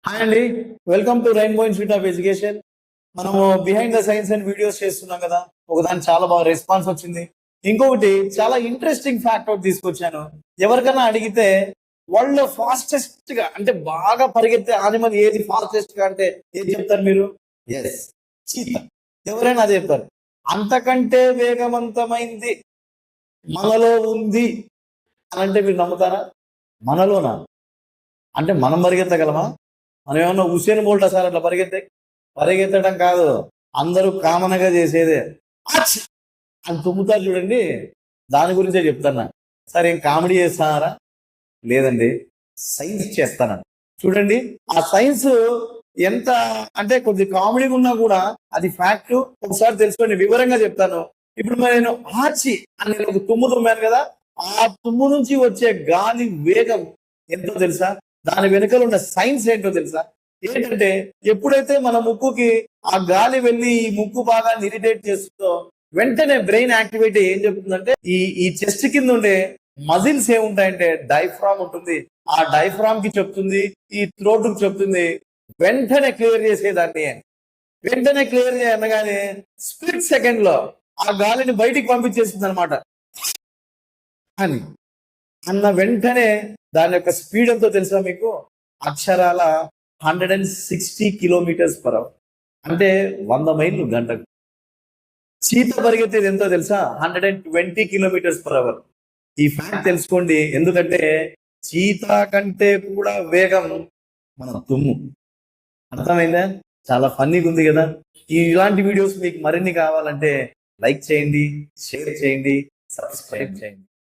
Hi అండి, welcome to rainbow institute of education. మనము behind the science and videos చేస్తున్నాం కదా. ఒకదాని చాలా బాగా రెస్పాన్స్ వచ్చింది. ఇంకొకటి చాలా ఇంట్రెస్టింగ్ ఫ్యాక్ట్ ఒకటి తీసుకొచ్చాను. ఎవరికైనా అడిగితే వరల్డ్ ఫాస్టెస్ట్ గా అంటే బాగా పరిగెత్తే యానిమల్ ఏది ఫాస్టెస్ట్ గా అంటే ఏది చెప్తారు మీరు? Yes, cheetah. ఎవరైనా అదే చెప్తారు. అంతకంటే వేగవంతమైంది మనలో ఉంది అని అంటే మీరు నమ్ముతారా? మనలోనా? అంటే మనం పరిగెత్తగలమా? మనం ఏమన్నా హుసేన్ బోల్ట్ సార్ అట్లా పరిగెత్తడం కాదు. అందరూ కామన్ గా చేసేదే అని తుమ్ముతారు చూడండి, దాని గురించే చెప్తాను. సరే, ఏం కామెడీ చేస్తానారా? లేదండి, సైన్స్ చేస్తాను. చూడండి, ఆ సైన్స్ ఎంత అంటే కొద్ది కామెడీగా ఉన్నా కూడా అది ఫ్యాక్ట్. ఒకసారి తెలుసుకోండి, వివరంగా చెప్తాను. ఇప్పుడు నేను ఆచి అని నేను ఒక తుమ్ము తుమ్మాను కదా, ఆ తుమ్ము నుంచి వచ్చే గాలి వేగం ఎంతో తెలుసా? దాని వెనుకలు ఉన్న సైన్స్ ఏంటో తెలుసా? ఏంటంటే ఎప్పుడైతే మన ముక్కుకి ఆ గాలి వెళ్ళి ఈ ముక్కు భాగాన్ని ఇరిటేట్ చేస్తుందో వెంటనే బ్రెయిన్ యాక్టివిటీ ఏం చెప్తుందంటే ఈ చెస్ట్ కింద ఉండే మజిల్స్ ఏముంటాయంటే డైఫ్రామ్ ఉంటుంది. ఆ డైఫ్రామ్ కి చెప్తుంది, ఈ థ్రోట్ కి చెప్తుంది వెంటనే క్లియర్ చేసేదాన్ని. వెంటనే క్లియర్ చేయగానే స్ప్లిట్ సెకండ్ లో ఆ గాలిని బయటికి పంపించేస్తుంది అనమాట. అని అన్న వెంటనే దాని యొక్క స్పీడ్ ఎంతో తెలుసా మీకు? అక్షరాల 160 km/h, అంటే 100 మైళ్ళు గంటకు. చీత పరిగెత్తేది ఎంతో తెలుసా? 120 km/h. ఈ ఫ్యాక్ట్ తెలుసుకోండి, ఎందుకంటే చీతా కంటే కూడా వేగం మన తుమ్ము. అర్థమైందా? చాలా ఫన్నీగా ఉంది కదా. ఇలాంటి వీడియోస్ మీకు మరిన్ని కావాలంటే లైక్ చేయండి, షేర్ చేయండి, సబ్స్క్రైబ్ చేయండి.